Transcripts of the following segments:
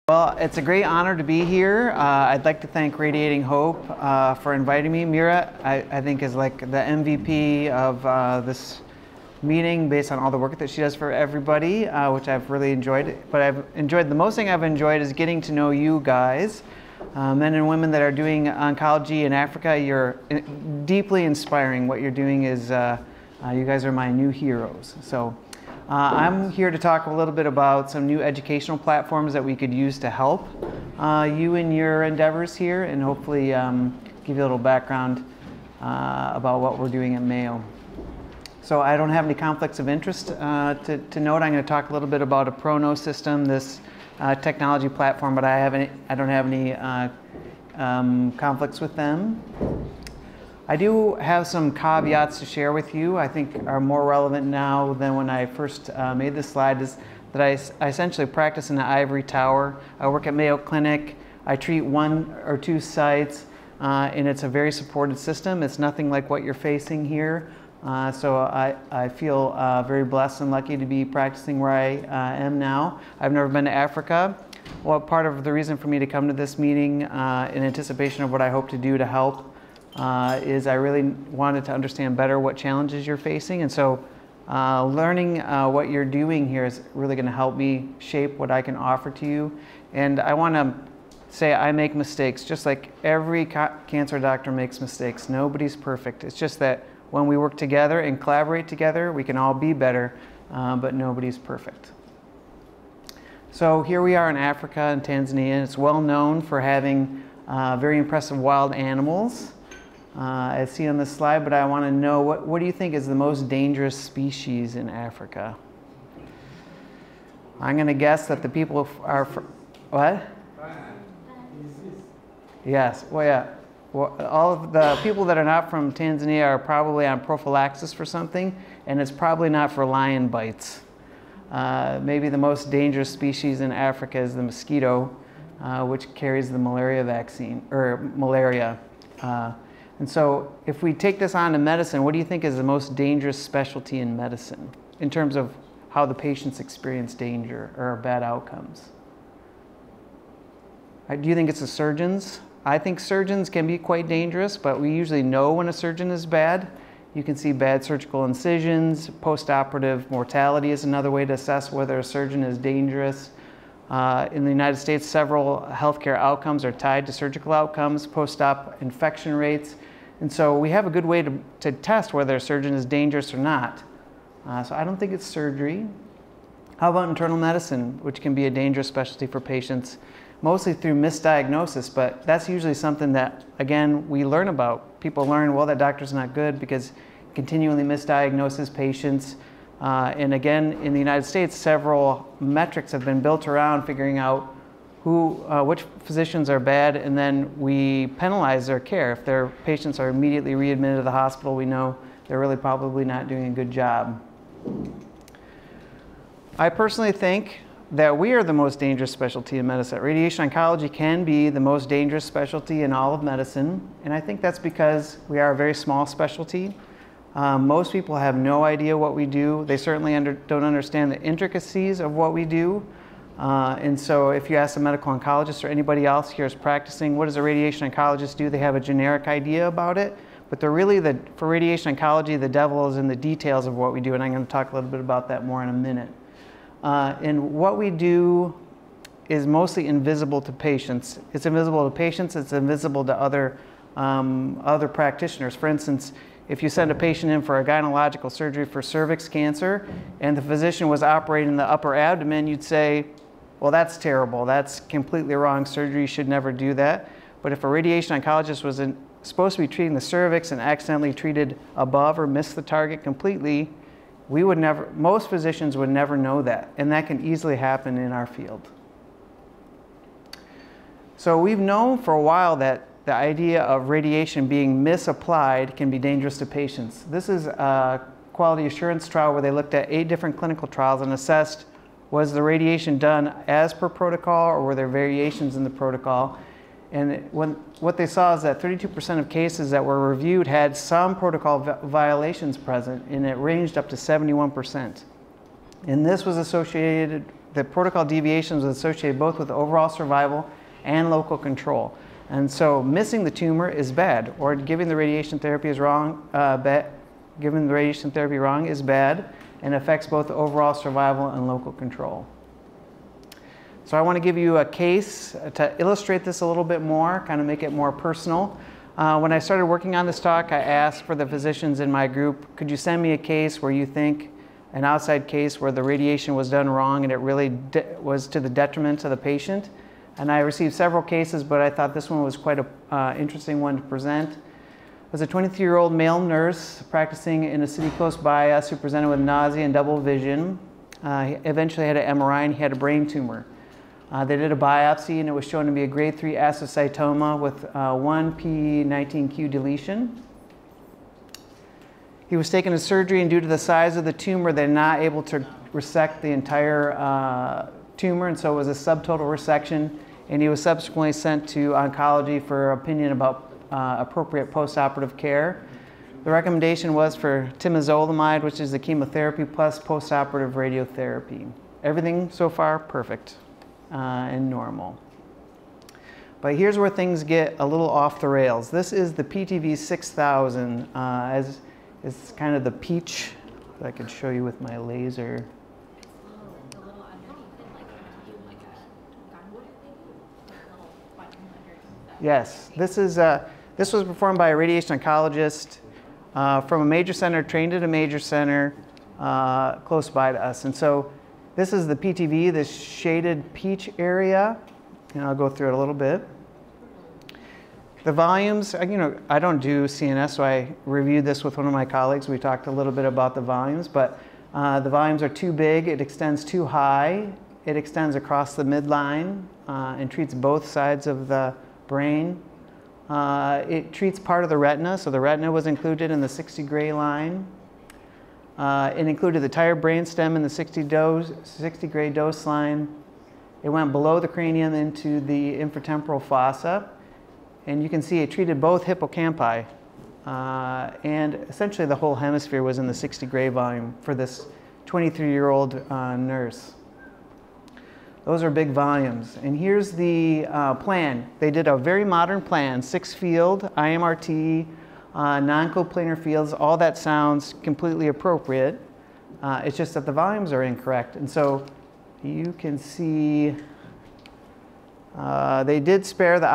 Well, it's a great honor to be here. I'd like to thank Radiating Hope for inviting me. Mira, I think, is like the MVP of this meeting based on all the work that she does for everybody, which I've really enjoyed. But the most thing I've enjoyed is getting to know you guys, men and women that are doing oncology in Africa. You're deeply inspiring. What you're doing is, you guys are my new heroes. So. I'm here to talk a little bit about some new educational platforms that we could use to help you in your endeavors here, and hopefully give you a little background about what we're doing at Mayo. So I don't have any conflicts of interest to note. I'm going to talk a little bit about a Prono system, this technology platform, but I don't have any conflicts with them. I do have some caveats to share with you. I think are more relevant now than when I first made this slide. Is that I essentially practice in the ivory tower. I work at Mayo Clinic. I treat 1 or 2 sites, and it's a very supported system. It's nothing like what you're facing here. So I feel very blessed and lucky to be practicing where I am now. I've never been to Africa. Well, part of the reason for me to come to this meeting in anticipation of what I hope to do to help is I really wanted to understand better what challenges you're facing, and so learning what you're doing here is really going to help me shape what I can offer to you. And I want to say I make mistakes, just like every cancer doctor makes mistakes. Nobody's perfect. It's just that when we work together and collaborate together, we can all be better, but nobody's perfect. So here we are in Africa, in Tanzania, and it's well known for having very impressive wild animals. I see on this slide, but I want to know, what do you think is the most dangerous species in Africa? I'm going to guess that the people are, what? Yes, well, yeah. Well, all of the people that are not from Tanzania are probably on prophylaxis for something, and it's probably not for lion bites. Maybe the most dangerous species in Africa is the mosquito, which carries the malaria vaccine, or malaria. And so if we take this on to medicine, what do you think is the most dangerous specialty in medicine in terms of how the patients experience danger or bad outcomes? Do you think it's the surgeons? I think surgeons can be quite dangerous, but we usually know when a surgeon is bad. You can see bad surgical incisions. Post-operative mortality is another way to assess whether a surgeon is dangerous. In the United States, several healthcare outcomes are tied to surgical outcomes, post-op infection rates. And so we have a good way to test whether a surgeon is dangerous or not. So I don't think it's surgery. How about internal medicine, which can be a dangerous specialty for patients, mostly through misdiagnosis, but that's usually something that, again, we learn about. People learn, well, that doctor's not good because he continually misdiagnoses patients. And again, in the United States, several metrics have been built around figuring out which physicians are bad, and then we penalize their care. If their patients are immediately readmitted to the hospital, we know they're really probably not doing a good job. I personally think that we are the most dangerous specialty in medicine. Radiation oncology can be the most dangerous specialty in all of medicine, and I think that's because we are a very small specialty. Most people have no idea what we do. They certainly don't understand the intricacies of what we do. And so if you ask a medical oncologist or anybody else here is practicing, what does a radiation oncologist do? They have a generic idea about it, but they're really, for radiation oncology, the devil is in the details of what we do, and I'm going to talk a little bit about that more in a minute. And what we do is mostly invisible to patients. It's invisible to patients, it's invisible to other practitioners. For instance, if you send a patient in for a gynecological surgery for cervix cancer and the physician was operating the upper abdomen, you'd say, well, that's terrible. That's completely wrong surgery. You should never do that. But if a radiation oncologist was supposed to be treating the cervix and accidentally treated above or missed the target completely, most physicians would never know that. And that can easily happen in our field. So we've known for a while that the idea of radiation being misapplied can be dangerous to patients. This is a quality assurance trial where they looked at 8 different clinical trials and assessed, was the radiation done as per protocol or were there variations in the protocol? And what they saw is that 32% of cases that were reviewed had some protocol violations present, and it ranged up to 71%. And this was associated the protocol deviations was associated both with overall survival and local control. And so missing the tumor is bad, or giving the radiation therapy is wrong, giving the radiation therapy wrong is bad, and affects both overall survival and local control. So I want to give you a case to illustrate this a little bit more, kind of make it more personal. When I started working on this talk, I asked for the physicians in my group, could you send me a case where you think, an outside case where the radiation was done wrong and it really was to the detriment of the patient? And I received several cases, but I thought this one was quite an interesting one to present. It was a 23-year-old male nurse practicing in a city close by us who presented with nausea and double vision. He eventually had an MRI and he had a brain tumor. They did a biopsy and it was shown to be a grade 3 astrocytoma with 1 p19q deletion. He was taken to surgery, and due to the size of the tumor, they're not able to resect the entire tumor, and so it was a subtotal resection, and he was subsequently sent to oncology for opinion about appropriate postoperative care. The recommendation was for temozolomide, which is the chemotherapy plus postoperative radiotherapy. Everything so far perfect and normal. But here's where things get a little off the rails. This is the PTV 6000, as it's kind of the peach that I could show you with my laser. Yes, this was performed by a radiation oncologist from a major center, trained at a major center close by to us. And so this is the PTV, this shaded peach area, and I'll go through it a little bit. The volumes, I don't do CNS, so I reviewed this with one of my colleagues. We talked a little bit about the volumes, but the volumes are too big, it extends too high, it extends across the midline and treats both sides of the brain. It treats part of the retina, so the retina was included in the 60 gray line. It included the entire brainstem in the 60 gray dose line. It went below the cranium into the infratemporal fossa. And you can see it treated both hippocampi. And essentially the whole hemisphere was in the 60 gray volume for this 23-year-old nurse. Those are big volumes. And here's the plan. They did a very modern plan, 6-field, IMRT, non-coplanar fields. All that sounds completely appropriate. It's just that the volumes are incorrect. And so you can see they did spare the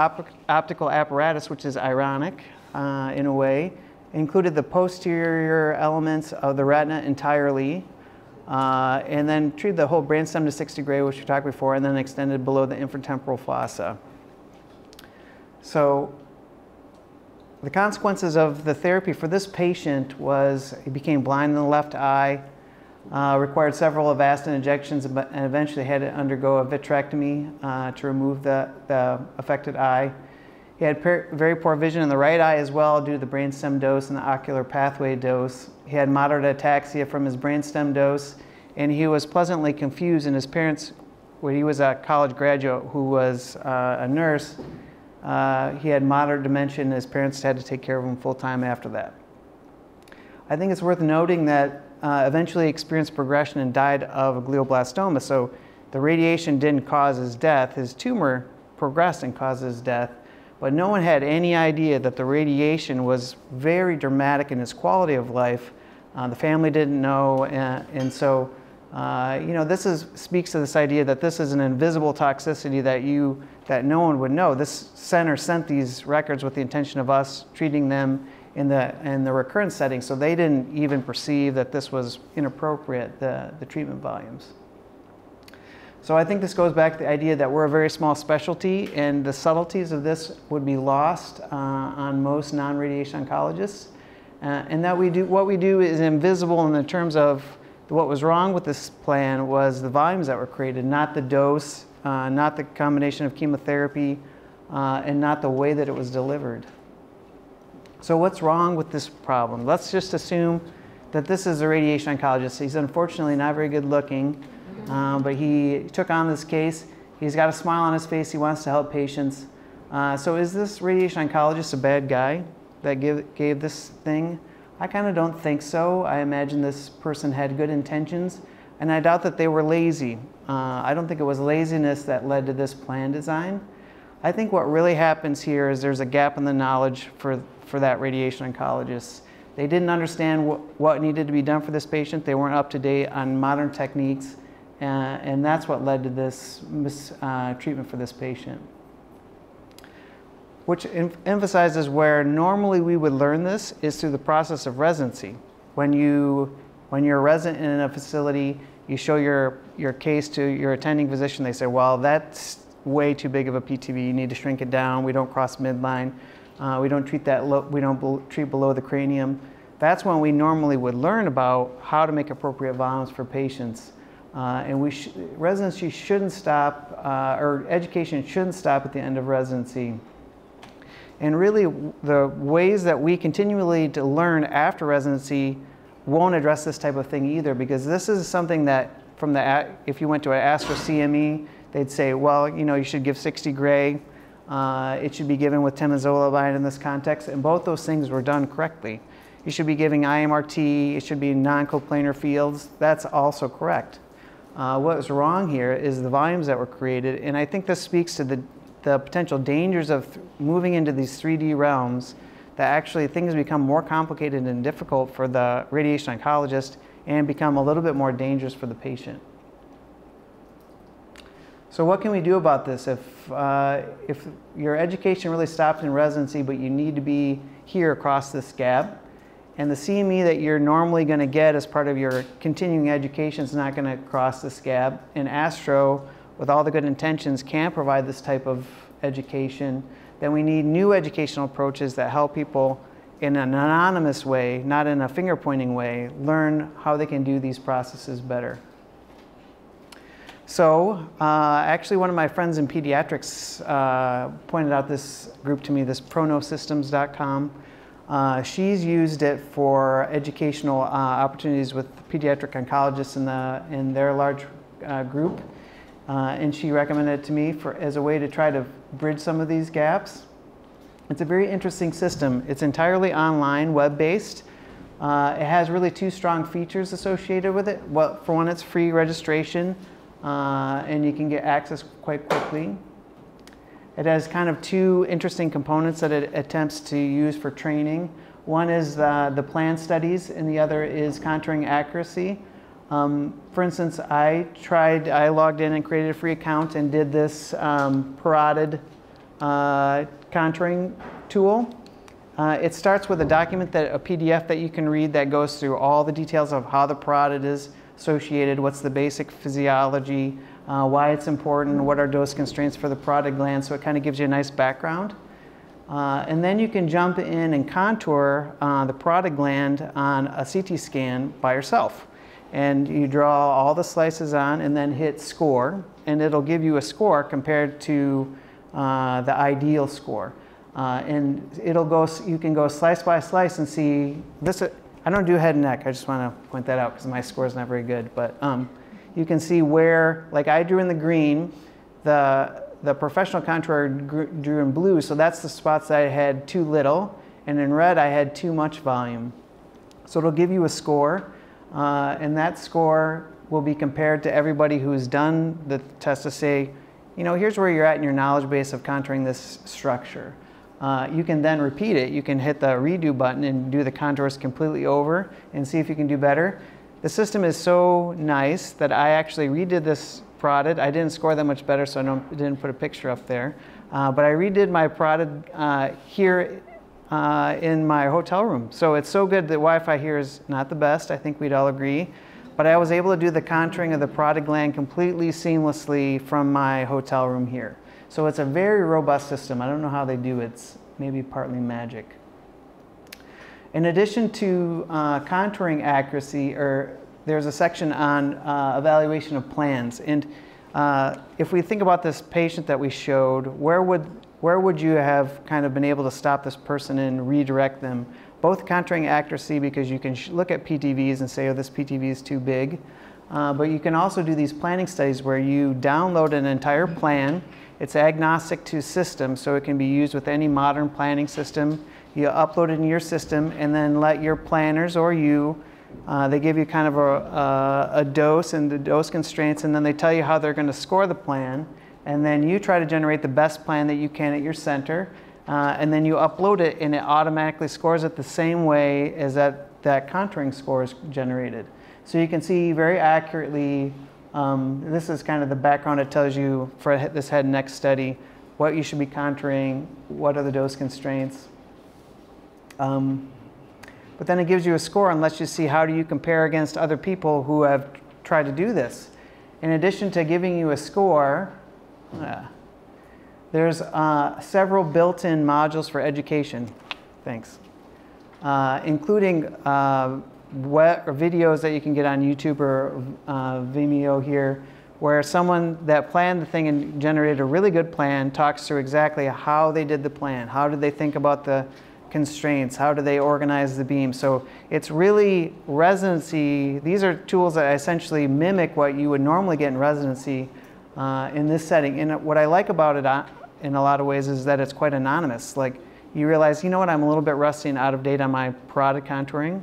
optical apparatus, which is ironic in a way. It included the posterior elements of the retina entirely, and then treated the whole brainstem to 60 gray, which we talked before, and then extended below the infratemporal fossa. So the consequences of the therapy for this patient was he became blind in the left eye, required several Avastin injections, and eventually had to undergo a vitrectomy to remove the affected eye. He had very poor vision in the right eye as well due to the brainstem dose and the ocular pathway dose. He had moderate ataxia from his brainstem dose, and he was pleasantly confused, and his parents, when he was a college graduate who was a nurse, he had moderate dementia, and his parents had to take care of him full-time after that. I think it's worth noting that eventually experienced progression and died of a glioblastoma. So the radiation didn't cause his death. His tumor progressed and caused his death. But no one had any idea that the radiation was very dramatic in his quality of life. The family didn't know. And so, this speaks to this idea that this is an invisible toxicity that no one would know. This center sent these records with the intention of us treating them in the recurrence setting, so they didn't even perceive that this was inappropriate, the treatment volumes. So I think this goes back to the idea that we're a very small specialty, and the subtleties of this would be lost on most non-radiation oncologists, and that what we do is invisible in the terms of what was wrong with this plan was the volumes that were created, not the dose, not the combination of chemotherapy, and not the way that it was delivered. So what's wrong with this problem? Let's just assume that this is a radiation oncologist. He's unfortunately not very good looking, but he took on this case. He's got a smile on his face. He wants to help patients. So is this radiation oncologist a bad guy that gave this thing? I kind of don't think so. I imagine this person had good intentions. and I doubt that they were lazy. I don't think it was laziness that led to this plan design. I think what really happens here is there's a gap in the knowledge for that radiation oncologist. They didn't understand what needed to be done for this patient. They weren't up to date on modern techniques, and that's what led to this treatment for this patient. Which emphasizes where normally we would learn this is through the process of residency. When you're a resident in a facility, you show your case to your attending physician. They say, well, that's way too big of a PTV. You need to shrink it down. We don't cross midline. We don't treat that low, we don't treat below the cranium. That's when we normally would learn about how to make appropriate volumes for patients. And residency shouldn't stop, or education shouldn't stop at the end of residency. And really, the ways that we continually to learn after residency won't address this type of thing either, because this is something that if you went to an Astro CME, they'd say, well, you should give 60 gray. It should be given with temozolomide in this context, and both those things were done correctly. You should be giving IMRT, it should be non-coplanar fields. That's also correct. What was wrong here is the volumes that were created, and I think this speaks to the potential dangers of moving into these 3D realms, that actually things become more complicated and difficult for the radiation oncologist and become a little bit more dangerous for the patient. So what can we do about this? If your education really stopped in residency, but you need to be here across this gap, and the CME that you're normally going to get as part of your continuing education is not going to cross this gap, and Astro, with all the good intentions, can provide this type of education, then we need new educational approaches that help people in an anonymous way, not in a finger-pointing way, learn how they can do these processes better. So actually one of my friends in pediatrics pointed out this group to me, this pronosystems.com. She's used it for educational opportunities with pediatric oncologists in their large group. And she recommended it to me as a way to try to bridge some of these gaps. It's a very interesting system. It's entirely online, web-based. It has really two strong features associated with it. Well, for one, it's free registration, and you can get access quite quickly. It has kind of two interesting components that it attempts to use for training. One is the plan studies, and the other is contouring accuracy. For instance, I logged in and created a free account and did this parotid contouring tool. It starts with a document, a PDF that you can read that goes through all the details of how the parotid is associated, what's the basic physiology, why it's important, what are dose constraints for the parotid gland, so it kind of gives you a nice background. And then you can jump in and contour the parotid gland on a CT scan by yourself. And you draw all the slices on and then hit score, and it'll give you a score compared to the ideal score. And you can go slice by slice and see this. I don't do head and neck. I just want to point that out because my score is not very good. But you can see where, like I drew in the green, the professional contourer drew in blue. So that's the spots that I had too little, and in red I had too much volume. So it'll give you a score. And that score will be compared to everybody who's done the test to say, here's where you're at in your knowledge base of contouring this structure. You can then repeat it. You can hit the redo button and do the contours completely over and see if you can do better. The system is so nice that I actually redid this parotid. I didn't score that much better, so I didn't put a picture up there. But I redid my parotid here in my hotel room. So it's so good that Wi-Fi here is not the best, I think we'd all agree. But I was able to do the contouring of the parotid gland completely seamlessly from my hotel room here. So it's a very robust system. I don't know how they do it. It's maybe partly magic. In addition to contouring accuracy, there's a section on evaluation of plans. And if we think about this patient that we showed, where would you have kind of been able to stop this person and redirect them? Both contouring accuracy, because you can look at PTVs and say, oh, this PTV is too big. But you can also do these planning studies where you download an entire plan. It's agnostic to system, so it can be used with any modern planning system. You upload it in your system and then let your planners or you They give you kind of a dose and the dose constraints, and then they tell you how they're going to score the plan. And then you try to generate the best plan that you can at your center. And then you upload it, and it automatically scores it the same way as that contouring score is generated. So you can see very accurately, this is kind of the background it tells you for this head and neck study, what you should be contouring, what are the dose constraints. But then it gives you a score and lets you see how do you compare against other people who have tried to do this. In addition to giving you a score, there's several built-in modules for education, thanks, including videos that you can get on YouTube or Vimeo here, where someone that planned the thing and generated a really good plan talks through exactly how they did the plan, how did they think about the constraints, how do they organize the beam. So it's really residency. These are tools that essentially mimic what you would normally get in residency in this setting. And what I like about it in a lot of ways is that it's quite anonymous. Like, you realize, you know what, I'm a little bit rusty and out of date on my parotid contouring,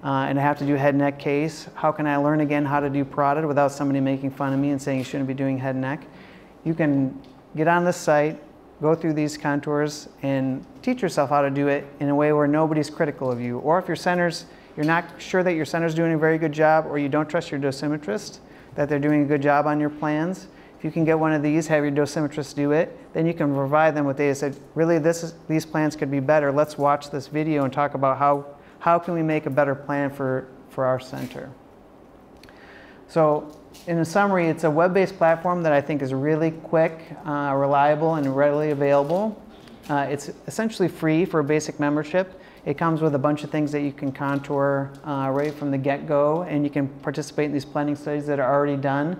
and I have to do head and neck case. How can I learn again how to do parotid without somebody making fun of me and saying you shouldn't be doing head and neck? You can get on this site, go through these contours, and teach yourself how to do it in a way where nobody's critical of you. Or if you're not sure that your center's doing a very good job, or you don't trust your dosimetrist, that they're doing a good job on your plans, if you can get one of these, have your dosimetrist do it, then you can provide them with data. Say, really, these plans could be better. Let's watch this video and talk about how can we make a better plan for our center. So in a summary, it's a web-based platform that I think is really quick, reliable, and readily available. It's essentially free for a basic membership. It comes with a bunch of things that you can contour right from the get-go, and you can participate in these planning studies that are already done.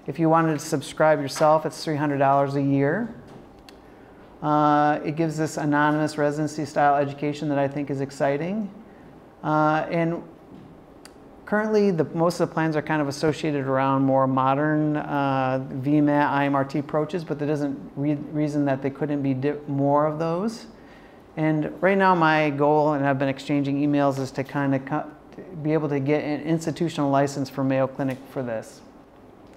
If you wanted to subscribe yourself, it's $300 a year. It gives this anonymous residency-style education that I think is exciting. And currently, most of the plans are kind of associated around more modern VMAT, IMRT approaches, but that doesn't reason that they couldn't be more of those. And right now, my goal, and I've been exchanging emails, is to kind of be able to get an institutional license for Mayo Clinic for this.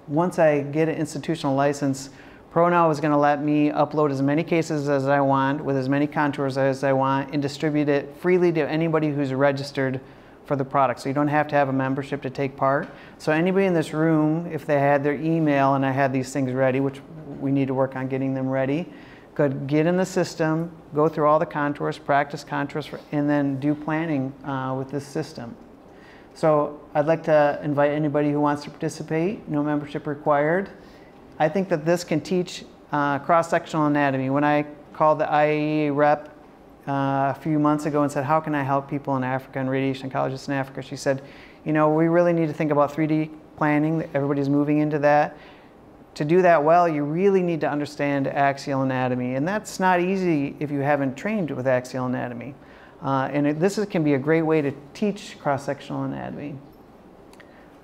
Once I get an institutional license, ProNow is going to let me upload as many cases as I want with as many contours as I want and distribute it freely to anybody who's registered for the product. So you don't have to have a membership to take part. So anybody in this room, if they had their email and I had these things ready, which we need to work on getting them ready, could get in the system, go through all the contours, practice contours, and then do planning with this system. So I'd like to invite anybody who wants to participate, no membership required. I think that this can teach cross-sectional anatomy. When I called the IAEA rep a few months ago and said, how can I help people in Africa and radiation oncologists in Africa, she said, you know, we really need to think about 3D planning. Everybody's moving into that. To do that well, you really need to understand axial anatomy. And that's not easy if you haven't trained with axial anatomy. This can be a great way to teach cross-sectional anatomy.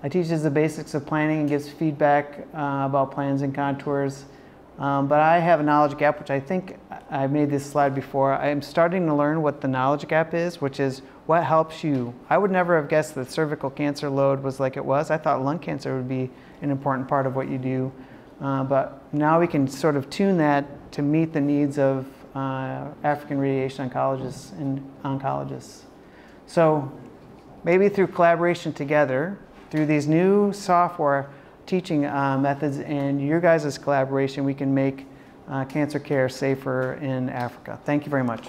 I teach the basics of planning and gives feedback about plans and contours. But I have a knowledge gap, which I think I made this slide before. I'm starting to learn what the knowledge gap is, which is what helps you. I would never have guessed that cervical cancer load was like it was. I thought lung cancer would be an important part of what you do. But now we can sort of tune that to meet the needs of African radiation oncologists and oncologists. So maybe through collaboration together, through these new software teaching methods and your guys' collaboration, we can make cancer care safer in Africa. Thank you very much.